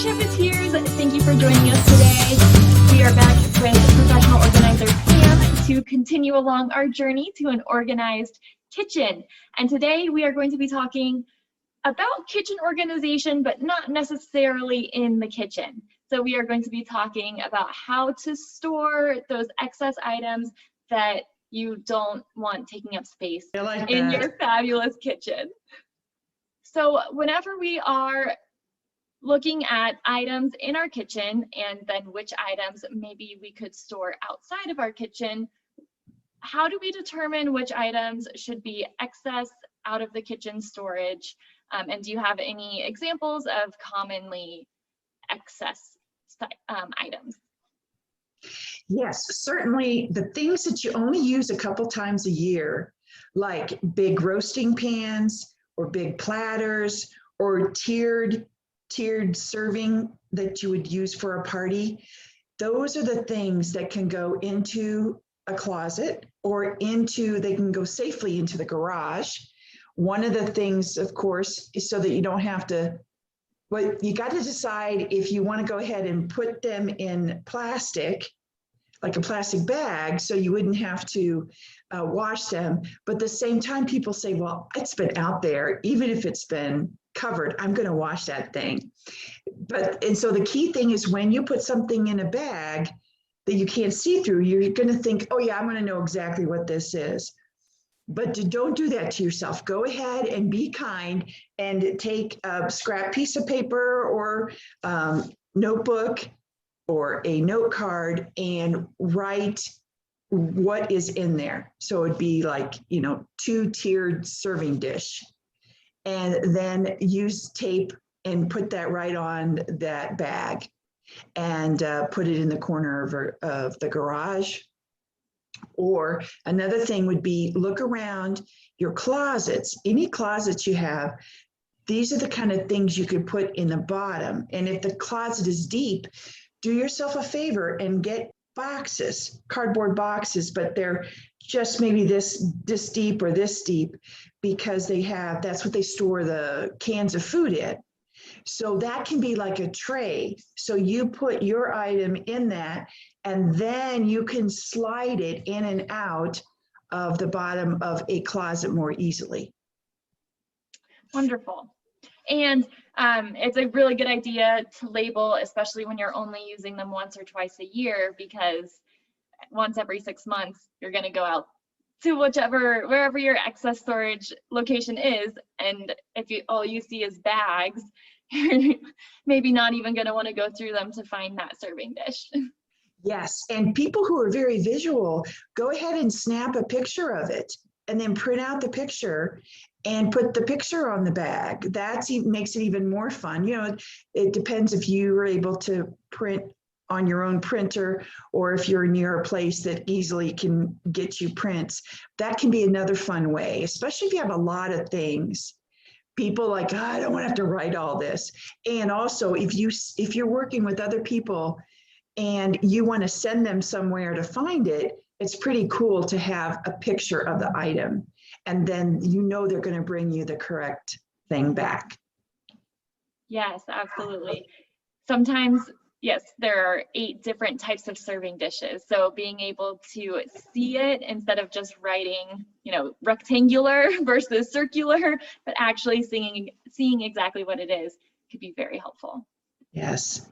Shepherdteers, thank you for joining us today. We are back with professional organizer Pam to continue along our journey to an organized kitchen. And today we are going to be talking about kitchen organization, but not necessarily in the kitchen. So we are going to be talking about how to store those excess items that you don't want taking up space in your fabulous kitchen. So whenever we are looking at items in our kitchen and then which items maybe we could store outside of our kitchen, how do we determine which items should be excess out of the kitchen storage? And do you have any examples of commonly excess items? Yes, certainly the things that you only use a couple times a year, like big roasting pans or big platters or tiered serving that you would use for a party. Those are the things that can go into a closet or they can go safely into the garage. One of the things, of course, is so that you don't have to, but you got to decide if you want to go ahead and put them in plastic, like a plastic bag, so you wouldn't have to wash them. But at the same time, people say, well, it's been out there, even if it's been covered, I'm going to wash that thing. And so the key thing is when you put something in a bag that you can't see through, you're going to think, oh yeah, I'm going to know exactly what this is. But don't do that to yourself. Go ahead and be kind and take a scrap piece of paper or notebook or a note card and write what is in there. So it'd be like, 2-tiered serving dish. And then use tape and put that right on that bag and put it in the corner of the garage. Or another thing would be look around your closets, any closets you have. These are the kind of things you could put in the bottom. And if the closet is deep, do yourself a favor and get boxes, cardboard boxes, but they're just maybe this deep or this deep, because that's what they store the cans of food in. So that can be like a tray. So you put your item in that, and then you can slide it in and out of the bottom of a closet more easily. Wonderful. And it's a really good idea to label, especially when you're only using them once or twice a year, because once every 6 months, you're going to go out to wherever your excess storage location is. And if all you see is bags, you're maybe not even going to want to go through them to find that serving dish. Yes, and people who are very visual, go ahead and snap a picture of it and then print out the picture and put the picture on the bag. That makes it even more fun. It depends if you are able to print on your own printer or if you're near a place that easily can get you prints. That can be another fun way, especially if you have a lot of things. People like, oh, I don't want to have to write all this. And also, if you're working with other people and you want to send them somewhere to find it, it's pretty cool to have a picture of the item. And then they're going to bring you the correct thing back. Yes, absolutely. Sometimes, yes, there are 8 different types of serving dishes. So being able to see it instead of just writing, rectangular versus circular, but actually seeing exactly what it is could be very helpful. Yes.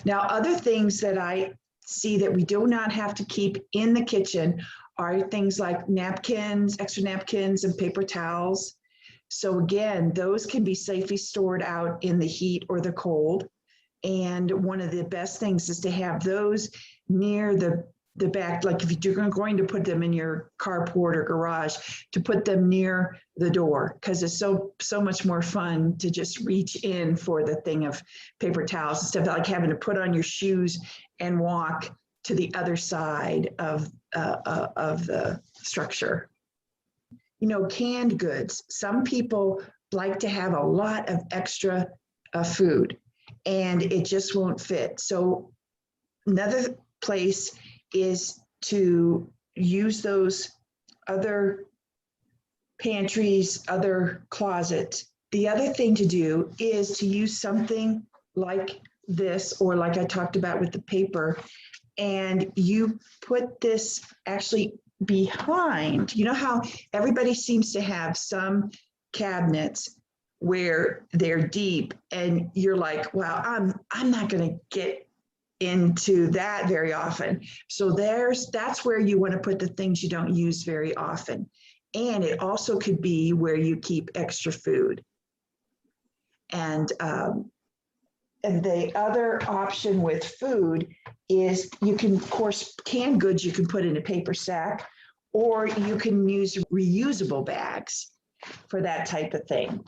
Now, other things that I see that we do not have to keep in the kitchen are things like napkins, extra napkins, and paper towels. So again, those can be safely stored out in the heat or the cold. And one of the best things is to have those near the back, like if you're going to put them in your carport or garage, to put them near the door, because it's so much more fun to just reach in for the thing of paper towels instead of like having to put on your shoes and walk to the other side of the structure. Canned goods. Some people like to have a lot of extra food and it just won't fit. So another place is to use those other pantries, other closets. The other thing to do is to use something like this, or like I talked about with the paper, and you put this actually behind. You know how everybody seems to have some cabinets where they're deep and you're like, wow, I'm not going to get into that very often. So that's where you want to put the things you don't use very often. And it also could be where you keep extra food. And the other option with food is you can, of course, canned goods you can put in a paper sack, or you can use reusable bags for that type of thing.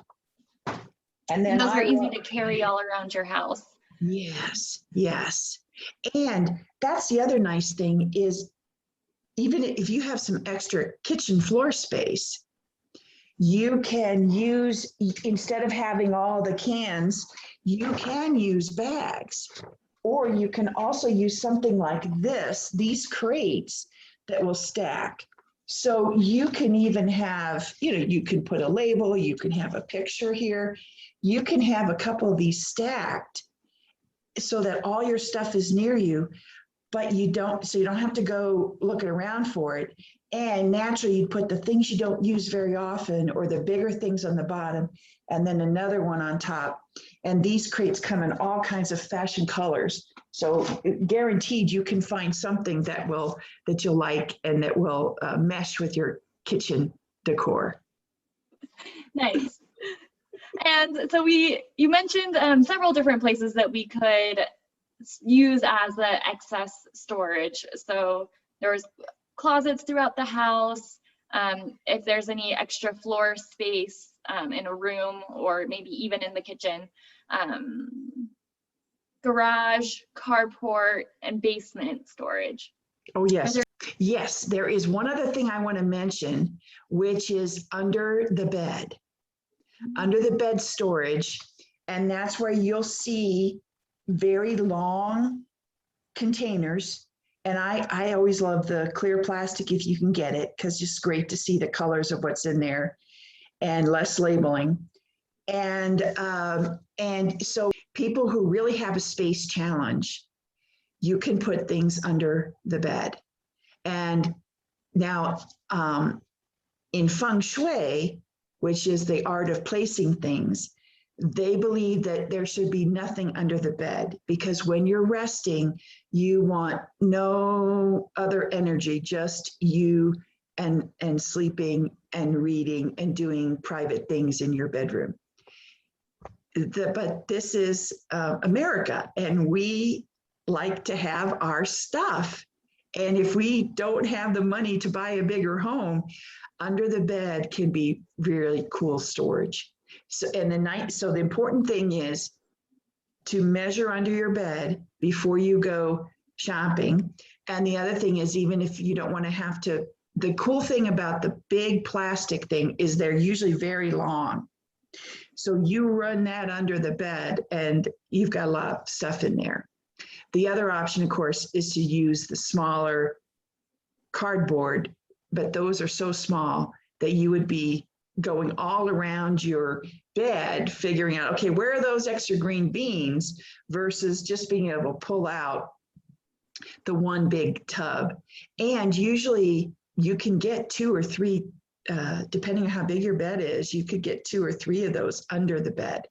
And then those are easy to carry all around your house. Yes, yes. And that's the other nice thing is, even if you have some extra kitchen floor space, you can use, instead of having all the cans, you can use bags. Or you can also use something like this, these crates that will stack. So you can even have, you can put a label, you can have a picture here, you can have a couple of these stacked so that all your stuff is near you, but you don't have to go looking around for it. And naturally, you put the things you don't use very often, or the bigger things on the bottom, and then another one on top. And these crates come in all kinds of fashion colors. So guaranteed you can find something that you'll like and that will mesh with your kitchen decor. Nice. And so you mentioned several different places that we could use as the excess storage. So there's closets throughout the house. If there's any extra floor space in a room, or maybe even in the kitchen, garage, carport, and basement storage. Oh, yes. Yes, there is one other thing I want to mention, which is under the bed. Under the bed storage, and that's where you'll see very long containers. And I always love the clear plastic if you can get it, because it's great to see the colors of what's in there and less labeling. And so people who really have a space challenge, you can put things under the bed. And now in feng shui, which is the art of placing things, they believe that there should be nothing under the bed, because when you're resting, you want no other energy, just you and sleeping and reading and doing private things in your bedroom. But this is America, and we like to have our stuff. And if we don't have the money to buy a bigger home, under the bed can be really cool storage. So the important thing is to measure under your bed before you go shopping. And the other thing is, even if you don't want to have to, the cool thing about the big plastic thing is they're usually very long. So you run that under the bed and you've got a lot of stuff in there. The other option, of course, is to use the smaller cardboard, but those are so small that you would be going all around your bed figuring out, okay, where are those extra green beans, versus just being able to pull out the one big tub. And usually you can get 2 or 3, depending on how big your bed is, you could get 2 or 3 of those under the bed.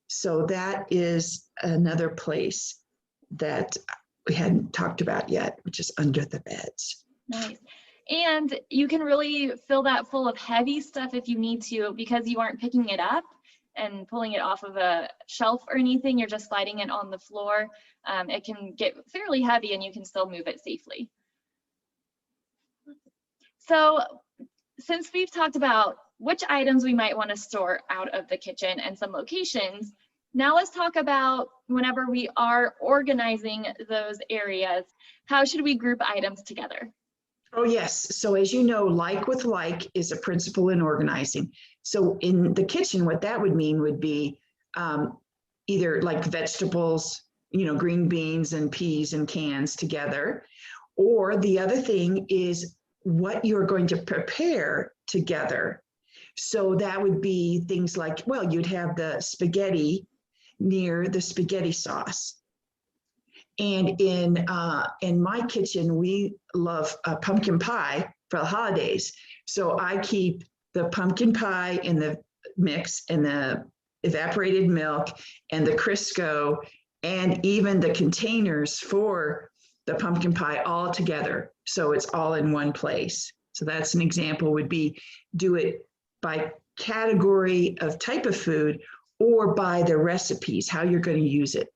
So that is another place that we hadn't talked about yet, which is under the beds. Nice. And you can really fill that full of heavy stuff if you need to, because you aren't picking it up and pulling it off of a shelf or anything. You're just sliding it on the floor. It can get fairly heavy and you can still move it safely. So since we've talked about which items we might want to store out of the kitchen and some locations, now let's talk about whenever we are organizing those areas, how should we group items together? Oh, yes. So as you know, like with like is a principle in organizing. So in the kitchen, what that would mean would be either like vegetables, green beans and peas and cans together. Or the other thing is what you're going to prepare together. So that would be things like, well, you'd have the spaghetti near the spaghetti sauce. And in my kitchen, we love pumpkin pie for the holidays. So I keep the pumpkin pie in the mix and the evaporated milk and the Crisco and even the containers for the pumpkin pie all together. So it's all in one place. So that's an example, would be do it by category of type of food or by the recipes, how you're going to use it.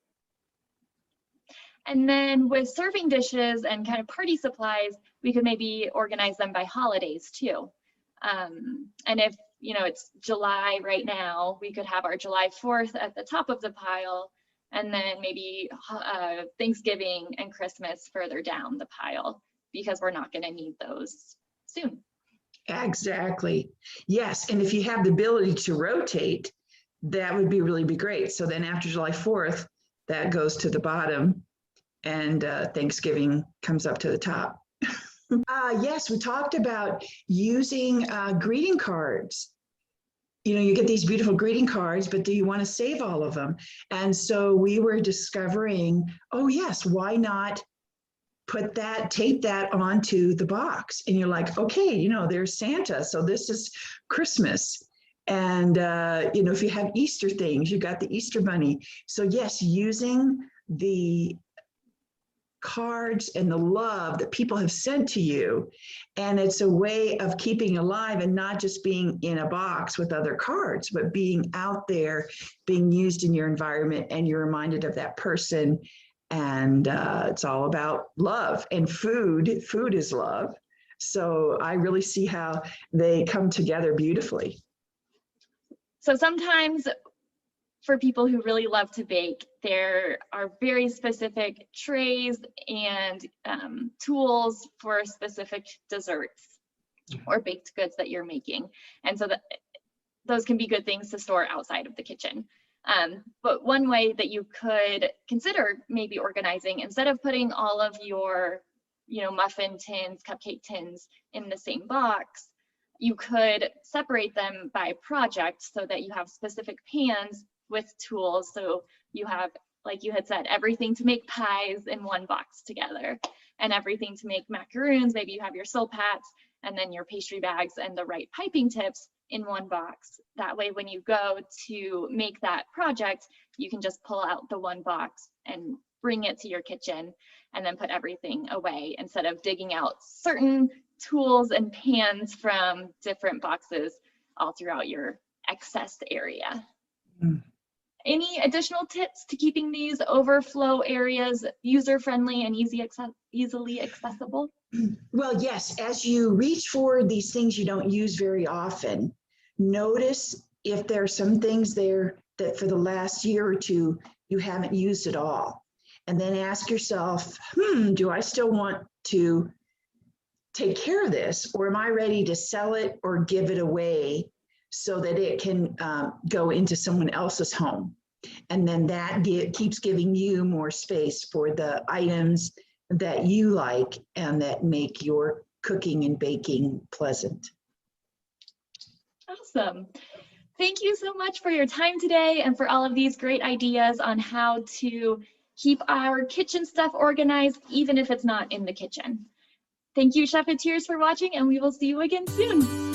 And then with serving dishes and kind of party supplies, we could maybe organize them by holidays too. And if, you know, it's July right now, we could have our July 4th at the top of the pile, and then maybe Thanksgiving and Christmas further down the pile, because we're not going to need those soon. Exactly. Yes. And if you have the ability to rotate, that would be really great. So then after July 4th, that goes to the bottom and Thanksgiving comes up to the top. Yes, we talked about using greeting cards. You know, you get these beautiful greeting cards, but do you want to save all of them? And so we were discovering, oh yes, why not put that, tape that onto the box? And you're like, okay, you know, there's Santa, so this is Christmas. And, you know, if you have Easter things, you got the Easter bunny. So yes, using the cards and the love that people have sent to you. And it's a way of keeping alive and not just being in a box with other cards, but being out there, being used in your environment, and you're reminded of that person. And it's all about love, and food is love. So I really see how they come together beautifully. So sometimes for people who really love to bake, there are very specific trays and tools for specific desserts or baked goods that you're making. And so those can be good things to store outside of the kitchen. But one way that you could consider maybe organizing, instead of putting all of your, you know, muffin tins, cupcake tins in the same box, you could separate them by project so that you have specific pans with tools. So you have, like you had said, everything to make pies in one box together, and everything to make macaroons. Maybe you have your silpats and then your pastry bags and the right piping tips in one box. That way, when you go to make that project, you can just pull out the one box and bring it to your kitchen and then put everything away, instead of digging out certain tools and pans from different boxes all throughout your accessed area. Mm. Any additional tips to keeping these overflow areas user-friendly and easily accessible? Well, yes, as you reach for these things you don't use very often, notice if there are some things there that for the last year or two you haven't used at all. And then ask yourself, do I still want to take care of this, or am I ready to sell it or give it away so that it can go into someone else's home? And then that keeps giving you more space for the items that you like and that make your cooking and baking pleasant. Awesome. Thank you so much for your time today and for all of these great ideas on how to keep our kitchen stuff organized, even if it's not in the kitchen. Thank you, Chefeteers, for watching, and we will see you again soon.